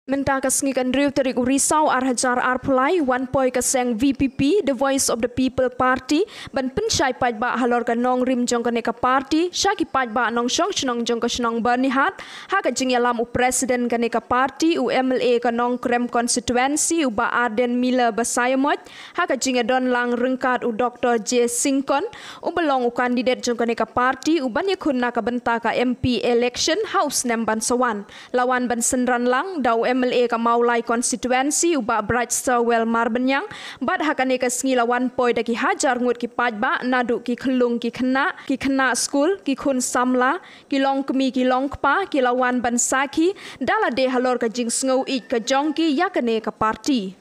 Menta kasngikan riu terik Risau Arhajar Arpulai, one poi kaseng VPP, The Voice of the People Party, ban pensyai pajba halor ka nong rim jong ka neka party, syaki pajba nong syong chnong jong ka chnong bernihat, haka jing yalam u presiden ka neka party, u MLA ka nong krem constituency, u ba Arden Miller basayamot, haka jing don lang rengkat u Dr. J. Singkon, u belong u kandidat jong ka neka party, u ban yakun na ka benta ka MP election, House Nemban Sawan, lawan ban senran lang, daw MLA ka Maulai constituency uba Bright Sawel Marbenyang bad hakane ka sngilawan poi daki hajar ngut ki pajba nadu ki khlung ki khna school ki khun samla ki long kmi ki long kpa ki lawan bansaki dala de halor ka jing sngo ik ka jongki yakane ka party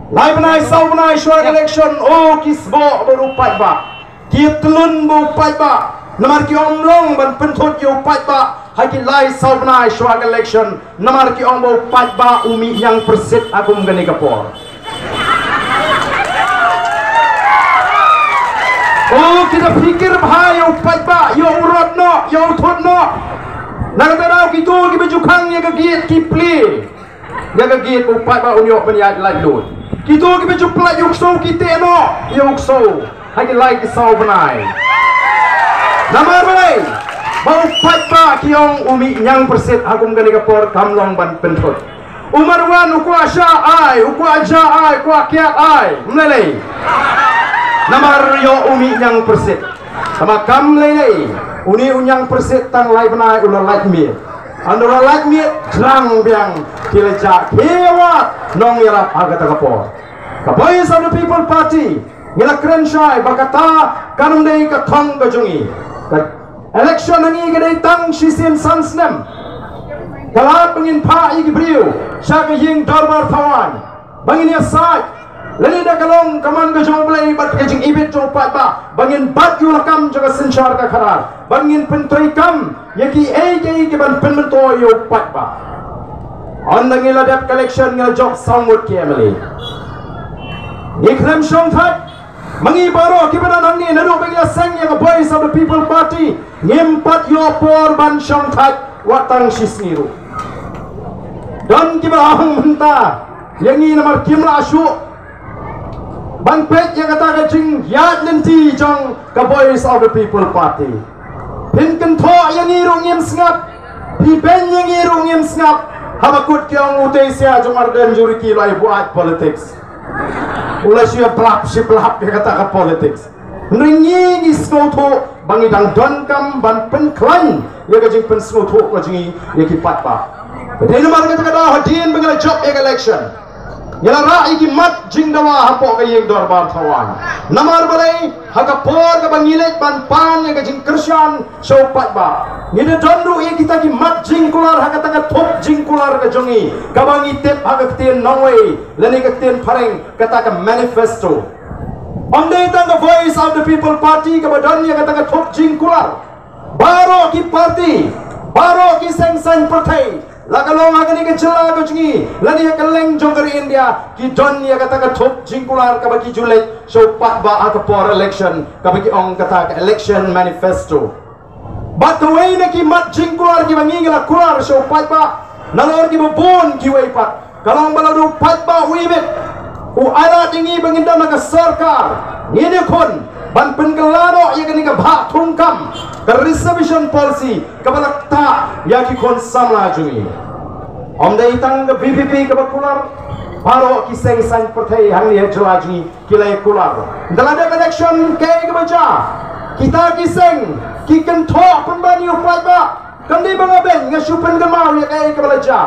Lai benai sau benai short election kisbo baru pajba ki tlun bu pajba Namar ki omlong ban pentot yo pajba haki lai saubnai shwag election namar ki ombo pajba umi yang persit agum gani kapor kita pikir bahaya yo pajba yo urot no yo thot no nagtaraw ki tu ki bejukang ya gagit ki pli ya gagit u pajba unyo penyat lai lut ki tu ki bejupla yukso ki te no yukso haki lai ki saubnai Namar balai, bau pajba kiong umi nyang persit agum gani kapor kamlong ban pentot. Umarwan ukwa sya ai, ukwa aja ai, ukwa kiat ai, mlelei. Namar yo umi nyang persit. Sama kam lelei, uni unyang persit tang lai benai ulah lai miet. Andora lai miet klang biang kileja kewat nong yara agata kapor. Kapoy of the People Party, ngila krensyai bakata kanum dei ka thong gajungi. Election nangi gadai tang shisim sansnem kalat bangin pa igi briu syaka ying darbar tawan bangin ya sai lani da kalong kaman ga jong blai bat ka jing ibit jong pat ba bangin bat yu lakam jaga senchar ka kharar bangin pentoi kam yaki ke ban penmento yo pat ba on ngila dat collection ngila jok samut kiamali ikrem shong thak Mangi baro kibana nangni nadu bagi aseng yang Voice of the People Party ngimpat yo por ban syong thak watang sisniru dan kibahang menta yang ini namar kimla asyu ban pet yang kata kacing yad lenti jong ka Voice of the People Party pin kentho yang iru ngim sngap pi ben yang iru ngim sngap habakut kyong utesia jong arden juriki lai buat politics Ulai siya pelap yang kata ke politics. Ringi ni skoto bangi dang don kam ban penklan ya kajing pen skoto kajing ya kipat pa. Jadi nomor kata kata hadin bangala job election. Yala rai ki mat jing dawa hapo kayeng dorbar tawan. Namar balai hakapor ka bangilet ban pan ya kajing kersyan show pat ba. Ngide donru ya kita ki mat jing kular hakata ka top jing kular ka jongi. Kabangi tip hakaktien nongway lani kaktien pareng kata ka manifesto. Ondai tang Voice of the People Party ka badan ya kata ka top jing kular. Baro ki party, baro ki seng partai. Lakalong agani ke cela ko jingi lani ka leng jongkari India ki don ya kata ka top jingkular ka bagi julet so pat ba ka por election ka bagi ong kata ka election manifesto but the way na ki mat jingkular ki bangi la kular so pat ba nalor ki bon ki way pat kalong balado pat ba wibet u ala dingi banginda na ka sarkar ngine kon ban pengelaro ya kani ka bha thungkam ka reservation policy ka balakta ya ki kon samla jumi omdai tang ka VPP ka bakular baro ki seng sang partai hang ni jelaji kilai kular dalam election kay ka baca kita ki seng ki kentho pembani upat ba kandi bangaben ngasupen gamau ya kay ka balaja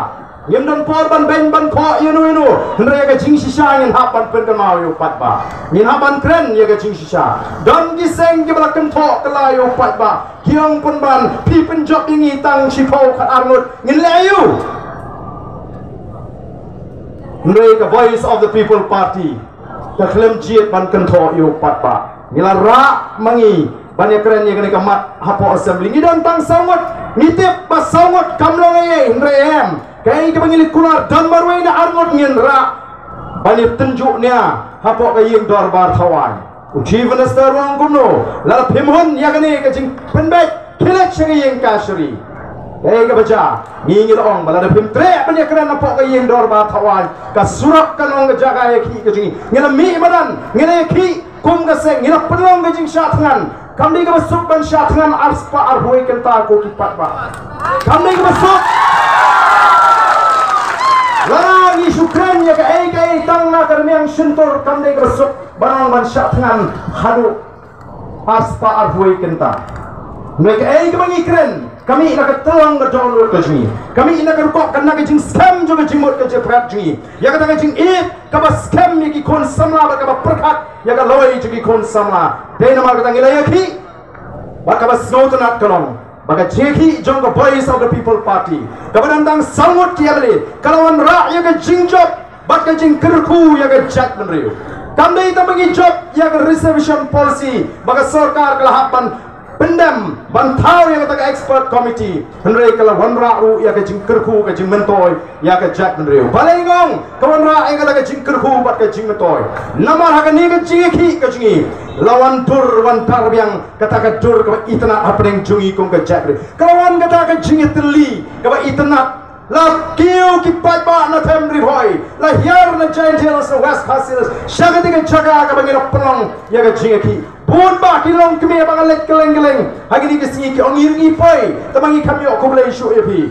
Yem dan por ban ben ban ko yenu henry ka jing sisa ngin hapan pen kan mau yo pat ba ngin hapan kren ya ka jing sisa don ki seng ki balakan tho kala yo pat ba kiang pun ban pi pen job ingi tang sipo khat arngut ngin layu henry ka Voice of the People Party ka klem jiet ban kan tho yo pat ba ngila ra mangi banyak keren ya ka mat hapo assembly ngi don tang sangot nitip ba sangot kamlong ye henry em kay kebangilit kular dan marway na arngot ngenra banip tunjuknya hapo kayeng dorbar tawan uji minister wang kuno lala pimhon ya kani kajing penbet hilet syari yang kasri ke baca ngingil ong balada pim tre punya kerana pok yang dor ba thawan ka surak kanong ke jaga ki ke jingi ngila mi badan ngila ki kum ka seng ngila pelong ke jing syatngan kami ke besuk ban syatngan arspa arhoi kenta ko ki pat ba kami ke besuk lagi syukran ya ke tang na kermiang sentur kami ke besuk banang ban syatngan hadu arspa arhoi kenta mereka ke mengikren kami nak terang ke jalur ke sini. Kami nak rukuk kena ke jing scam juga jimut ke jeprat sini. Ya kata ke jing kaba scam yang ikon samla kaba perkat ya kata loi juga ikon samla. Dia nama kata ngilai ki. Kaba snowtonat kalong. Baka jeki jong ke voice of the people party. Kaba nantang sangut kia beli. Kalawan rak ya ke jing job. Baka jing kerku ya ke jat menriu. Kami tak bagi job ya ke reservation policy. Baka sorkar kelahapan pendam bantau yang kata expert committee henry kala wanra ru ya ke jingkerku ke jing mentoy ya ke jack henry balengong ke wanra yang kata ke jingkerku bat ke jing mentoy nama ha ni ke jingi ke jingi lawan dur wan tarbiang kata ke dur ke itna apeng jungi kum ke jack kawan kata ke jingi teli ke itna la kiu ki patba na temri boy la hiar na giant sa west hasilas syagati ke jaga ke bangina pelong ya ke jingi pun ba kilong kami abang lek keleng-keleng hari ni kesini ki ongir ngi pai tamangi kami ko boleh isu epi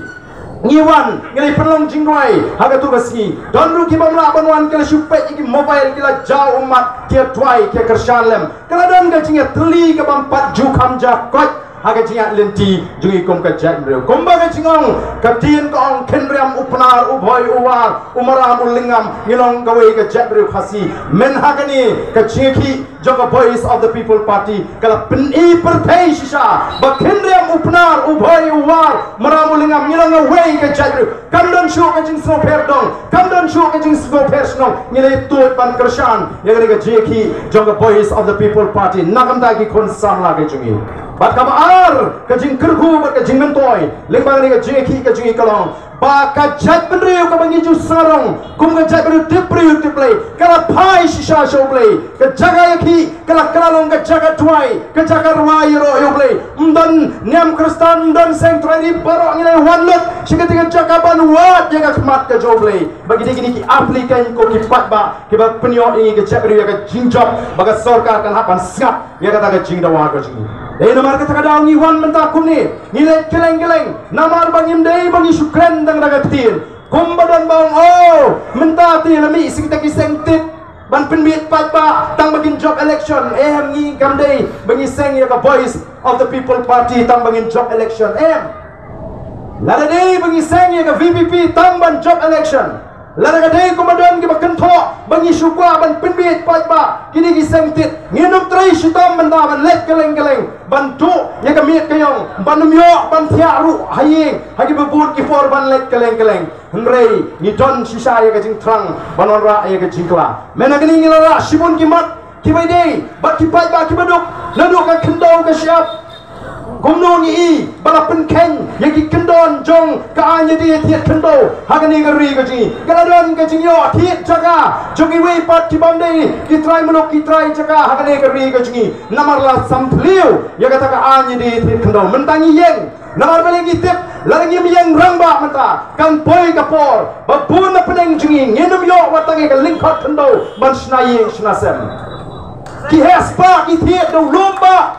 ngiwan ngai pelong jingwai haga tu basi don ru ki bamla banwan kala supet ki mobile kila jauh umat kia tuai kia kersalem kala don ga jinga teli ke bampat ju kamja kot haga jinga lenti jungi kom ka jak mreu komba ga jingong ka tien ko ong kenriam upnar ubhoi uwar umaram ulingam ngilong gawe ka jak mreu khasi men haga ni ka cheki joga voice of the people party kala peni pertai sisa ba kenriam upnar ubhoi uwar maram ulingam ngilong gawe ka jak mreu kam don shu ka jing so perdong kam don shu ka jing so persno ngilai tut ban kershan ya ga cheki joga voice of the people party nakam da ki kon samla ga jungi bat kam ar ka jing kerku bat ka jing mentoy lembang ni ka jeki ka jingi kalong ba ka jat benriu ka bangi ju sarong kum ka jat benriu tipriu tiplay kala pai shisha show play ka jaga yaki kala kalong ka jaga tuai ka jaga ruai ro yo play mdan niam kristan mdan sanctuary baro ngilai wanlut sikati ka jaga ban wat ya ka khmat ka jo play bagi digi ki applikan ko ki pat ba ki ba penyo ingi ka jat benriu ka jingjop baga sarkar kan hapan sngap ya kata ka jing dawa ka jingi namar kata kada ngi wan menta kum ni ngilai keleng-keleng namar bangim dei bangi syukran dang daga ketin kum badan bang oh menta ti lami sikita ki sengtit ban penbit pat ba tang bagin job election ngi kam dei bangi seng ya ka voice of the people party tang bagin job election lada dei bangi seng ya ka VPP tang ban job election lada dei kumadon ki bakento bangi syukwa ban penbit pat ba kini ki sengtit nginum trai sitam menta ban let keleng-keleng bantu ya kami kayong banumyo ban tiaru haying hagi bebut ki for ban let keleng-keleng henrei ni don sisa ya kajing trang banonra ya kajing kla mena gini ngilara sibun ki mat ki bai dei bat ki pat ba ki baduk naduk ka kendau ka siap gumno ni bala penkeng yaki kendon jong ka anya dia tiat kendo hagani gari gaji galadon gaji yo tiat jaga jogi we pat ki bamde ki try muluk ki try jaga hagani gari gaji namarla sampliu ya kata ka anya dia tiat kendo mentangi yeng namar balik tip larangi yang rangba menta kan poi kapor babun na peneng jingi ngenum yo watangi ka lingkot kendo ban snai snasem ki hespa ki tiat do lomba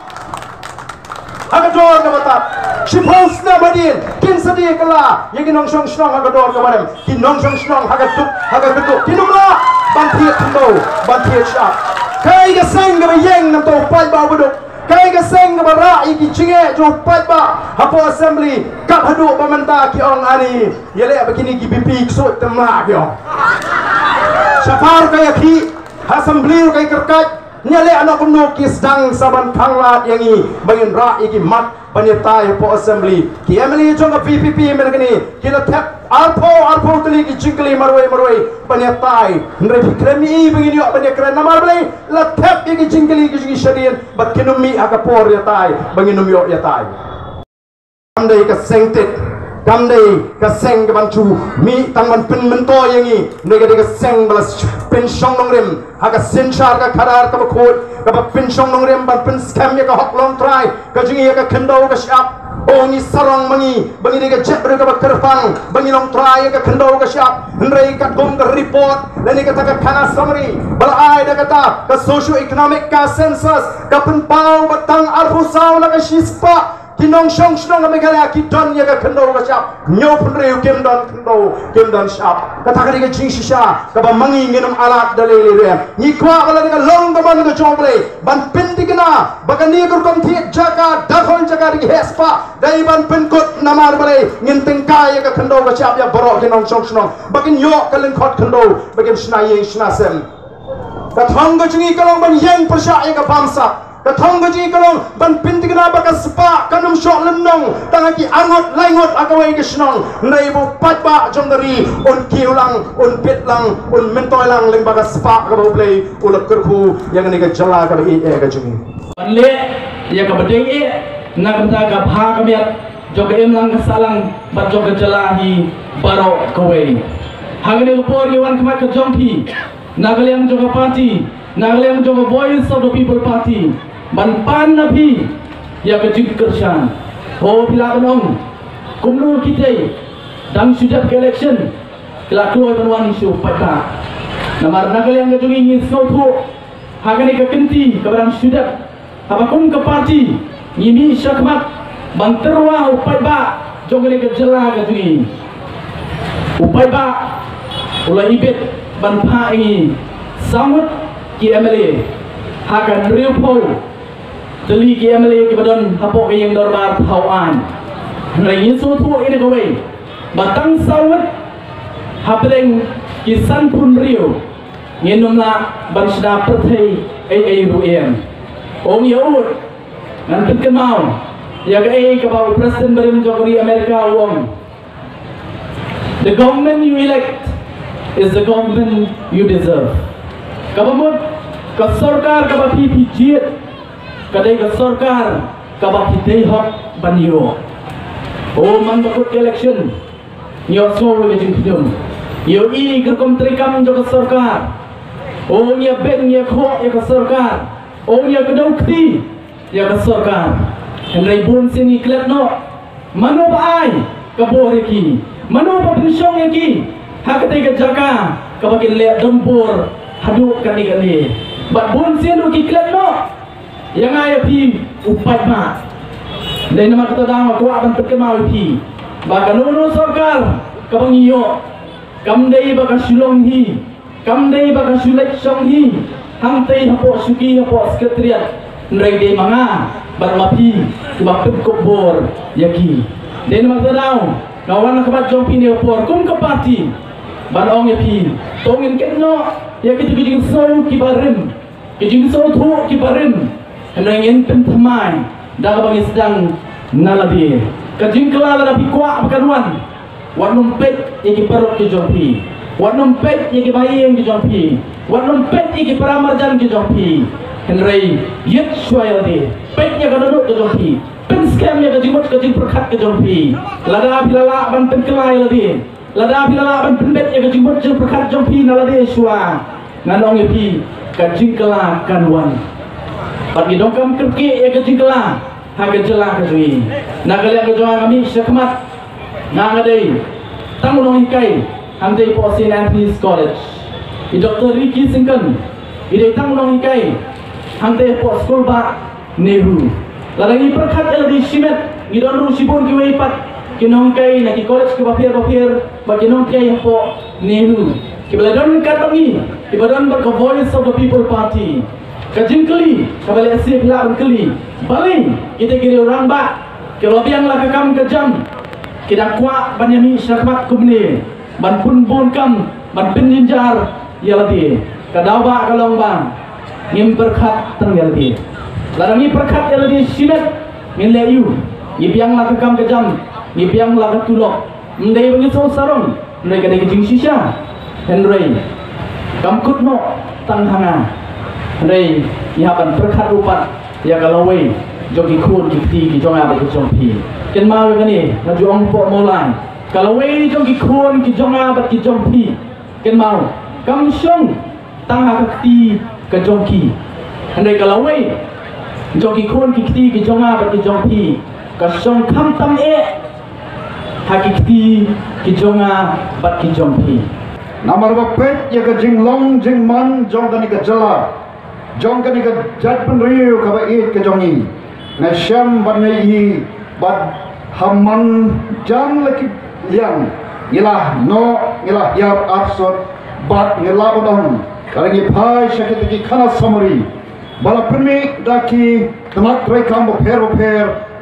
agador ka batap shipos na badin kin sadi kala yegi nong song snong agador ka barem kin nong song snong hagatuk kinumla bantiet kendo bantiet syak kai ga seng ga yeng nam to pai ba buduk kai ga seng ga bara iki chinge jo pai ba hapo assembly kap hadu pamenta ki ong ani yele begini ki BP ksut temla ki ong syafar kai ki assembly kai kerkat nyale anak kuno ki sedang saban kanglat yangi bangin ra iki mat banyetai po assembly ki emily jong PPP menagani kila tap arpo tuli ki jingli marwai banyetai ndre fikremi bangin yo banyekran namar blai la tap ki jingli ki shadien bakinumi agapor yatai banginum yo yatai andai ka sengtet kamdei ka seng ka bantu mi tangman pen mento yangi nega de ka seng balas pen shong nong rem haga senchar ka khadar ka khot ka pen shong nong rem ban pen scam ya ka hok long try ka jingi ya ka khendo ka shap Oh ni sarang bangi dia jet ber ke kerpang bangi long try ke kendau ke siap hendrai kat gom ke report dan ni kata ke kana summary balai dah kata ke socio economic ka census ke penpau batang arfusau la ke sispa kinong shong shong kami kaya kiton ya ke kendau ke siap nyo hendrai kem dan siap kata ke dia jing sisa ke mangi nginum alat dalil dia ni kwa kala dia long gaman ke joble ban pinti kena bakan ni kur kom thiet jaga dakhol jaga di hespa dai ban penkot namar balai nginteng kaya ke kendau ke siap ya borok kinong shong shong bakin yo kalen khot kendau bakin snaye snasem kathong ke jingi kalong ban yang persya ke bangsa kathong gaji kalong ban pinti kena baka sepa kanum syok lenong tangaki angot laingot akawai ke senong ndai bo patba jong dari un kiulang un pitlang un mentoy lang leng baka sepa ka bo play ulak kerhu yang ni ke jala ka bi ke jingi banle ya ka bedeng nak benta ka bha ka miat jog em lang ka salang bat jog jala hi baro kawai hangni por yawan kmat ka jong thi nagaliang jog party nagaliang jog voice of the people party ban pan nabi ya ke jing kersan oh bila benong kumnu kita dang sudah ke election kala keluar penwan isu pata namar nagal yang ke jungi so thu hagani ke kenti ke barang sudah abakum ke parti ngimi syakmat ban terwa upai ba jogani ke jela ke jungi upai ba ulai ibet ban pha ini samut ki MLA hagan real pol Teli ki MLA ki badon hapok ke yang dorbar tauan. Rai yesu thu ini kowe. Batang sawat hapeng ki san pun rio. Ngenumna ban sda perthai ai ruem. Ong yaud nan pikemau. Ya ke bau president barim jogri Amerika wong. The government you elect is the government you deserve. Kabamut ka sarkar ka bapi jiet kadai ke sarkar kabak hidai hak banyo oh man bakut election nyo so ke jingdum yo I ke komtrikam jo ke sarkar oh nya ben nya kho ya ke sarkar oh nya kedokti ya ke sarkar henrai bun sini kletno mano bai ke boreki mano pa pensyong yaki hakate ke jaka kabak le dompor hadu kani bat bun sini ki kletno yang ayah pi upat mak, dan nama kita dah aku akan terkenal pi. Bahkan nono sarkar kabangiyo, kamdei bahkan sulong hi, kamdei bahkan sulek song hi, hangtei hapo suki hapo sekretariat, nrei dei manga, barmapi, kebab kubor yaki. Dan nama kita dah, kawan kebat jom pi ni opor, kum ke parti, barong pi, tongin kenyo, yaki tu kijing so kibarim, kijing so tu kibarim. Hendrangin pentamai dah bagi sedang nalabi kajing kelala dah pikwa bakanuan wan numpet iki perut ke jompi wan numpet iki bayi yang ke jompi wan numpet iki paramarjan ke jompi Henry yet suaya di petnya ke duduk ke jompi pen scamnya ke jimut ke jing perkat ke jompi lada bilala ban penkelai ladi lada bilala ban penbetnya ke jimut jing perkat jompi naladi sua nganong yepi kajing kelala kanuan Pagi dongkam kerki ya kejingkela, haga jelah kejui. Nagal yang kejuang kami syakmat, nangadai, tanggung hikai, hamdai po St. Anthony's College. I Dr. Ricky Singkan, idai tanggung hikai, hamdai po School ba Nehru. Larangi perkat yang di Shimet, idon ru sibun kiwai pat, kinong hikai naki college ke bapir, bagi nong hikai po Nehru. Kibaladon katangi, kibaladon berke Voice of the People Party. Kajingkeli, kabali asyik lah keli. Paling kita kiri orang bak, kalau biang lah kekam kejam, kita kuat banyami syakmat kumni, ban pun bon kam, ban penjinjar, ya lagi. Kadau bak kalong bang, ngim perkat teng ya lagi. Larangi perkat ya lagi sinet, ngin leyu, biang lah kekam kejam, biang lah ketulok. Mendai bagi sarong, mendai kadai kejing sisa, Henry, kamkut no tang hanga. Henry, ihapan perkat upat, ya kalau wei, jogi kun kiti, jong apa tu jong pi. Ken mau kan ni, ngaju ong po mulai. Kalau wei jogi kun, jong apa tu jong pi. Ken mau, kam syong, tang hakti ke jong ki. Henry kalau wei, jogi kun kiti, jong apa tu jong pi. kasong kam tam hakiki kijonga bat kijompi Namar bapet ya ka jinglong jingman jong kani ka jala jong kani ka jatpun riu ka ba it ka jongi na syam ban ngai bat haman jam laki yang ilah no ilah yap absot bat ngilah odong karangi pai syakit ki khana samari bala permi daki temat rekam boper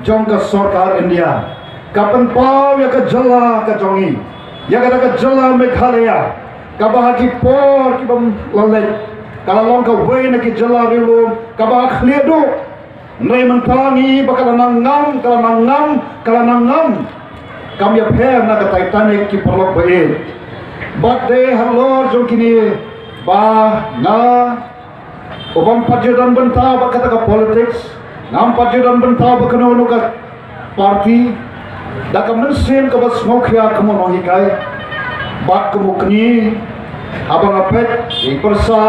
jong ka sarkar India kapan pau ya ka jala ka jongi ya ka jala Meghalaya kabahagi por ki bam lalai kalau long ka wei na ki jala rilu kabah khledo nei man palangi bakal nangam kalau nangam kam ya pher na ka Titanic ki perlok bae but they halor jong kini ba na obam pajudan benta bakata ka politics ngam pajudan benta bakano no ka party da ka mensin ka bas ngokya kamo no hikai bat kemukni abang apet ipersa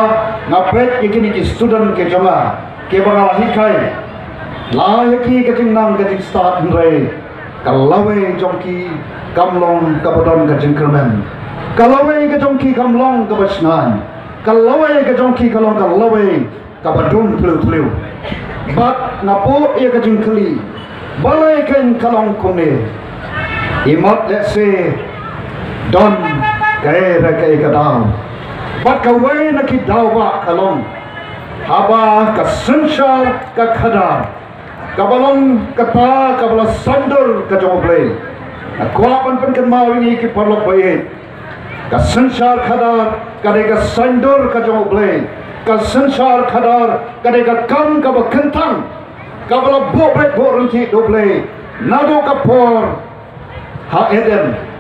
ngapet ikini ki student ke jonga ke bangal hikai layaki ke jingnang ke start nrai kalawe jongki kamlong kabadon ke jingkermen kalawe ke jongki kamlong ke basngan kalawe ke jongki kalong kalawe kabadun tlu bat ngapo ia ke jingkeli balai ken kalong kone imot let's say don kaya kaya kadang bat kawai nak dawa kalong haba ka sensal ka khadar kabalong kata kabala sandur ka joble akwapan pen kan mau ini ki parlok bae ka sensal khadar kade ka sandur ka joble ka sensal khadar kade ka kam ka bakentang kabala bobet borunti doble nado ka por ha eden